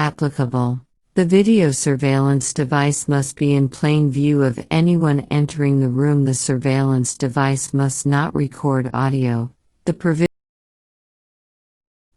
applicable, the video surveillance device must be in plain view of anyone entering the room. The surveillance device must not record audio. The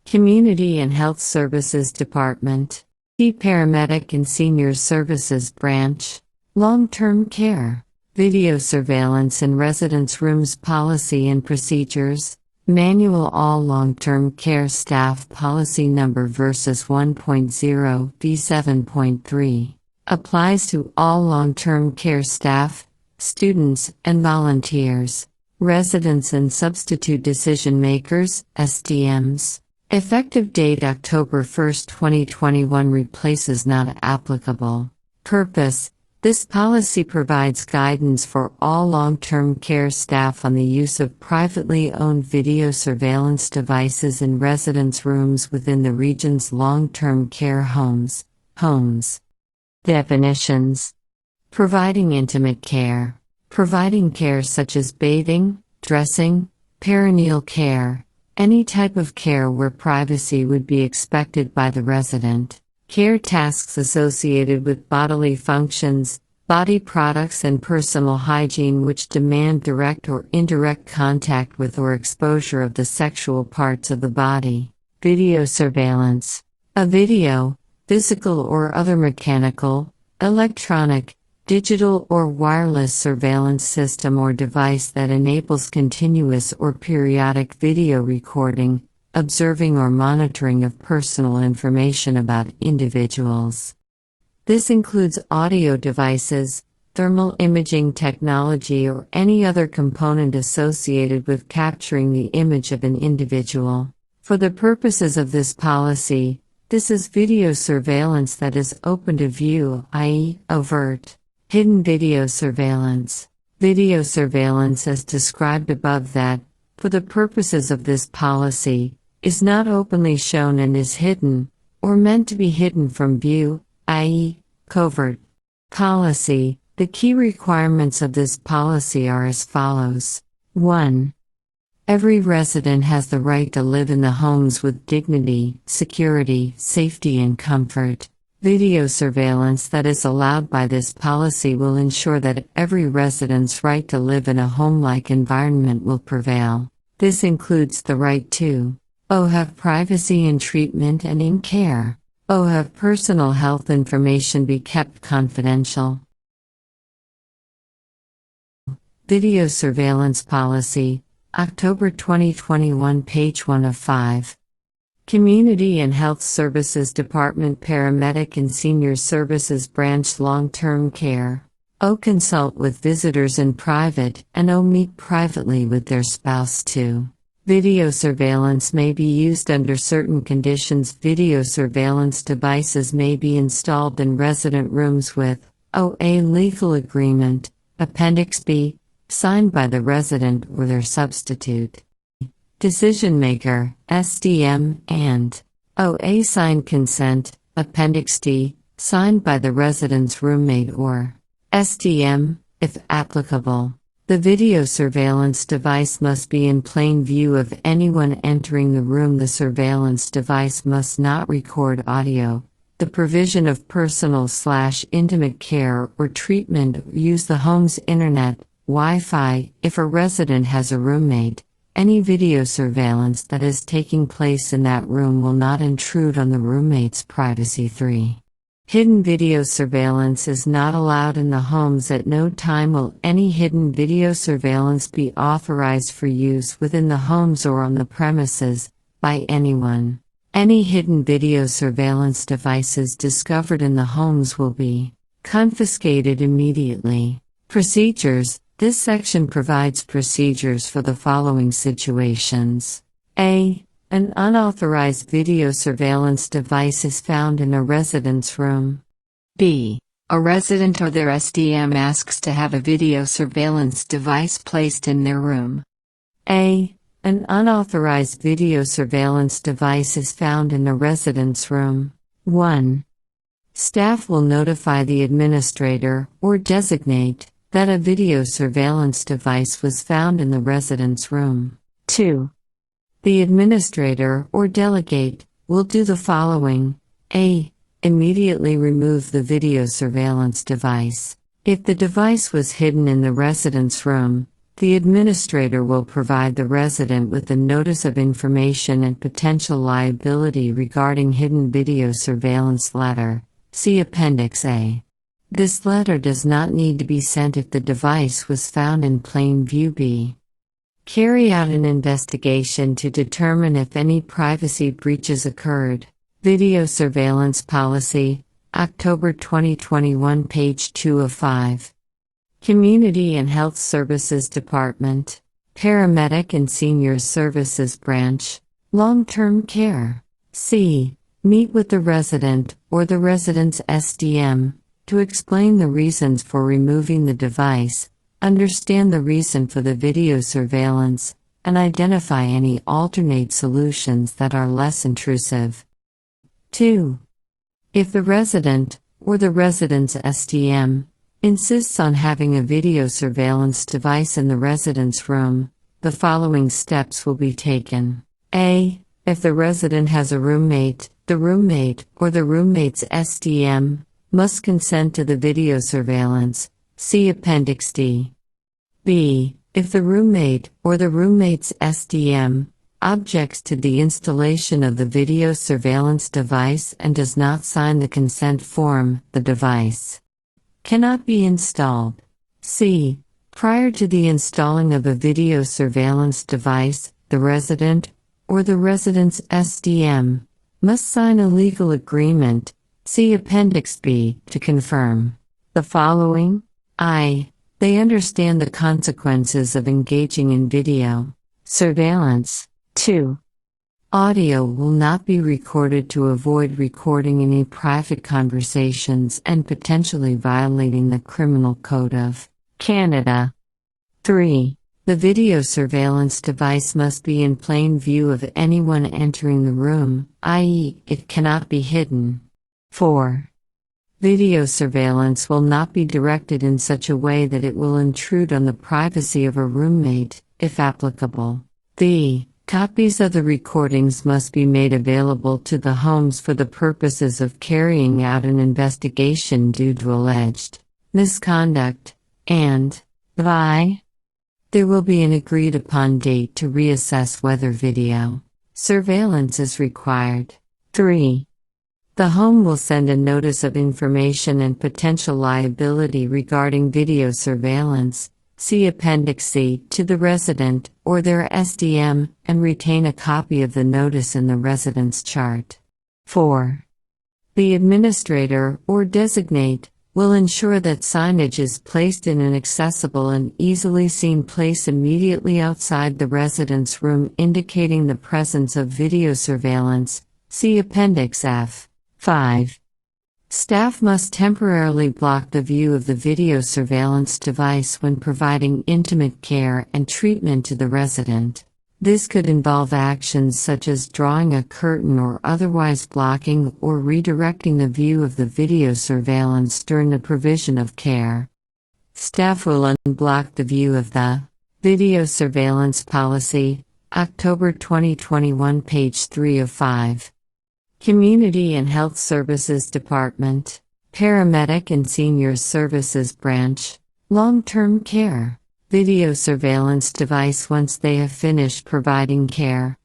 Community and Health Services Department, Paramedic and Senior Services Branch, Long-Term Care, Video Surveillance in Residence Rooms Policy and Procedures, Manual All Long-Term Care Staff Policy Number vs 1.0 v7.3, applies to all long-term care staff, students, and volunteers, residents and substitute decision makers, SDMs. Effective date October 1, 2021 replaces not applicable. Purpose: this policy provides guidance for all long-term care staff on the use of privately owned video surveillance devices in residence rooms within the region's long-term care homes. Definitions: providing intimate care. Providing care such as bathing, dressing, perineal care, any type of care where privacy would be expected by the resident. Care tasks associated with bodily functions, body products and personal hygiene which demand direct or indirect contact with or exposure of the sexual parts of the body. Video surveillance. A video, physical or other mechanical, electronic, digital or wireless surveillance system or device that enables continuous or periodic video recording, observing or monitoring of personal information about individuals. This includes audio devices, thermal imaging technology or any other component associated with capturing the image of an individual. For the purposes of this policy, this is video surveillance that is open to view, i.e., overt. Hidden video surveillance. Video surveillance as described above that, for the purposes of this policy, is not openly shown and is hidden, or meant to be hidden from view, i.e., covert. Policy. The key requirements of this policy are as follows. 1. Every resident has the right to live in the homes with dignity, security, safety and comfort. Video surveillance that is allowed by this policy will ensure that every resident's right to live in a home-like environment will prevail. This includes the right to have privacy in treatment and in care. Have personal health information be kept confidential. Video Surveillance Policy, October 2021, page 1 of 5. Community and Health Services Department, Paramedic and Senior Services Branch, Long-Term Care. Consult with visitors in private and meet privately with their spouse too. Video surveillance may be used under certain conditions. Video surveillance devices may be installed in resident rooms with a legal agreement, Appendix B, signed by the resident or their substitute. Decision maker, SDM, and a signed consent, Appendix D, signed by the resident's roommate or SDM, if applicable. The video surveillance device must be in plain view of anyone entering the room. The surveillance device must not record audio, the provision of personal/intimate care or treatment, or use the home's internet, Wi-Fi, if a resident has a roommate. Any video surveillance that is taking place in that room will not intrude on the roommate's privacy. 3. Hidden video surveillance is not allowed in the homes. At no time will any hidden video surveillance be authorized for use within the homes or on the premises, by anyone. Any hidden video surveillance devices discovered in the homes will be confiscated immediately. Procedures. This section provides procedures for the following situations. A. An unauthorized video surveillance device is found in a resident's room. B. A resident or their SDM asks to have a video surveillance device placed in their room. A. An unauthorized video surveillance device is found in a resident's room. 1. Staff will notify the administrator, or designate, that a video surveillance device was found in the resident's room. 2. The administrator, or delegate, will do the following. A. Immediately remove the video surveillance device. If the device was hidden in the resident's room, the administrator will provide the resident with a notice of information and potential liability regarding hidden video surveillance letter. See Appendix A. This letter does not need to be sent if the device was found in plain view. B. Carry out an investigation to determine if any privacy breaches occurred. Video Surveillance Policy, October 2021, page 2 of 5. Community and Health Services Department, Paramedic and Senior Services Branch, Long-Term Care. C. Meet with the resident or the resident's SDM to explain the reasons for removing the device, understand the reason for the video surveillance, and identify any alternate solutions that are less intrusive. 2. If the resident, or the resident's SDM, insists on having a video surveillance device in the resident's room, the following steps will be taken. A. If the resident has a roommate, the roommate, or the roommate's SDM, must consent to the video surveillance. See Appendix D. B. If the roommate, or the roommate's SDM, objects to the installation of the video surveillance device and does not sign the consent form, the device cannot be installed. C. Prior to the installing of a video surveillance device, the resident, or the resident's SDM, must sign a legal agreement, see Appendix B, to confirm the following. I. They understand the consequences of engaging in video surveillance. 2. Audio will not be recorded to avoid recording any private conversations and potentially violating the Criminal Code of Canada. 3. The video surveillance device must be in plain view of anyone entering the room, i.e., it cannot be hidden. 4. Video surveillance will not be directed in such a way that it will intrude on the privacy of a roommate, if applicable. Copies of the recordings must be made available to the homes for the purposes of carrying out an investigation due to alleged misconduct, and there will be an agreed-upon date to reassess whether video surveillance is required. 3. The home will send a notice of information and potential liability regarding video surveillance, see Appendix C, to the resident or their SDM, and retain a copy of the notice in the residence chart. 4. The administrator, or designate, will ensure that signage is placed in an accessible and easily seen place immediately outside the resident's room indicating the presence of video surveillance, see Appendix F. 5. Staff must temporarily block the view of the video surveillance device when providing intimate care and treatment to the resident. This could involve actions such as drawing a curtain or otherwise blocking or redirecting the view of the video surveillance during the provision of care. Staff will unblock the view of the Video Surveillance Policy, October 2021, page 3 of 5. Community and Health Services Department, Paramedic and Senior Services Branch, Long-Term Care, Video Surveillance Device once they have finished providing care.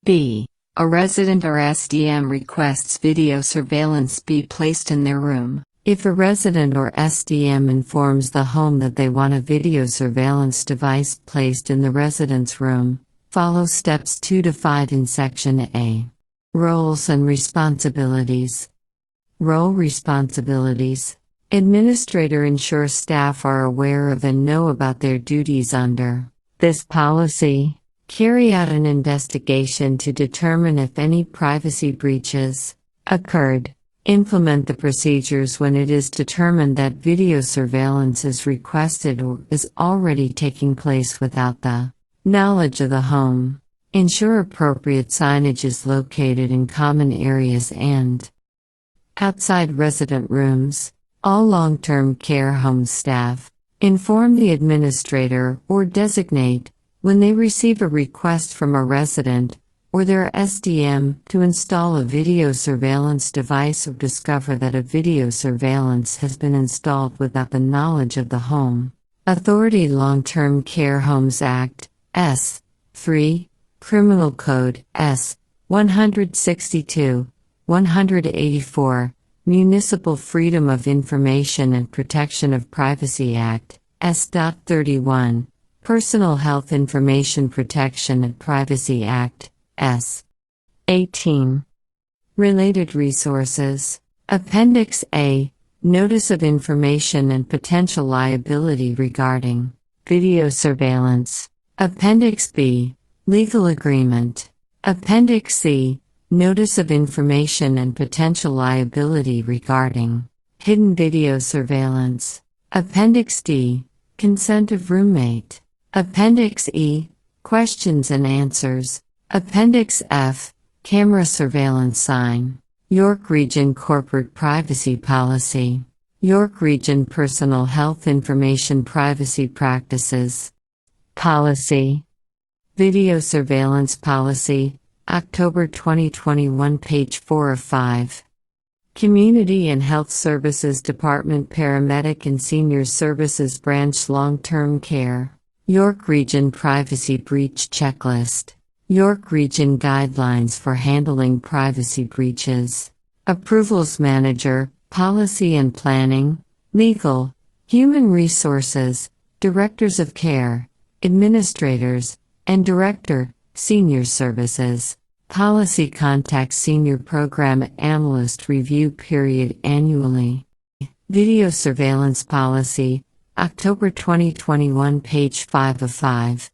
B. A resident or SDM requests video surveillance be placed in their room. If a resident or SDM informs the home that they want a video surveillance device placed in the resident's room, follow steps 2 to 5 in Section A. Roles and responsibilities. Role responsibilities. Administrator ensures staff are aware of and know about their duties under this policy. Carry out an investigation to determine if any privacy breaches occurred. Implement the procedures when it is determined that video surveillance is requested or is already taking place without the knowledge of the home. Ensure appropriate signage is located in common areas and outside resident rooms. All long-term care home staff inform the administrator or designate when they receive a request from a resident or their SDM to install a video surveillance device or discover that a video surveillance has been installed without the knowledge of the home authority. Long-Term Care Homes Act, S. 3, Criminal Code, S. 162, 184, Municipal Freedom of Information and Protection of Privacy Act, S. 31, Personal Health Information Protection and Privacy Act, S. 18. Related resources. Appendix A, Notice of Information and Potential Liability Regarding Video Surveillance. Appendix B, Legal Agreement. Appendix C, Notice of Information and Potential Liability Regarding Hidden Video Surveillance. Appendix D, Consent of Roommate. Appendix E, Questions and Answers. Appendix F, Camera Surveillance Sign. York Region Corporate Privacy Policy. York Region Personal Health Information Privacy Practices. Policy. Video Surveillance Policy, October 2021, page 4 of 5. Community and Health Services Department Paramedic and Senior Services Branch Long-Term Care. York Region Privacy Breach Checklist. York Region Guidelines for Handling Privacy Breaches. Approvals Manager, Policy and Planning, Legal, Human Resources, Directors of Care, Administrators, and Director, Senior Services. Policy Contact Senior Program Analyst Review Period annually. Video Surveillance Policy, October 2021, page 5 of 5.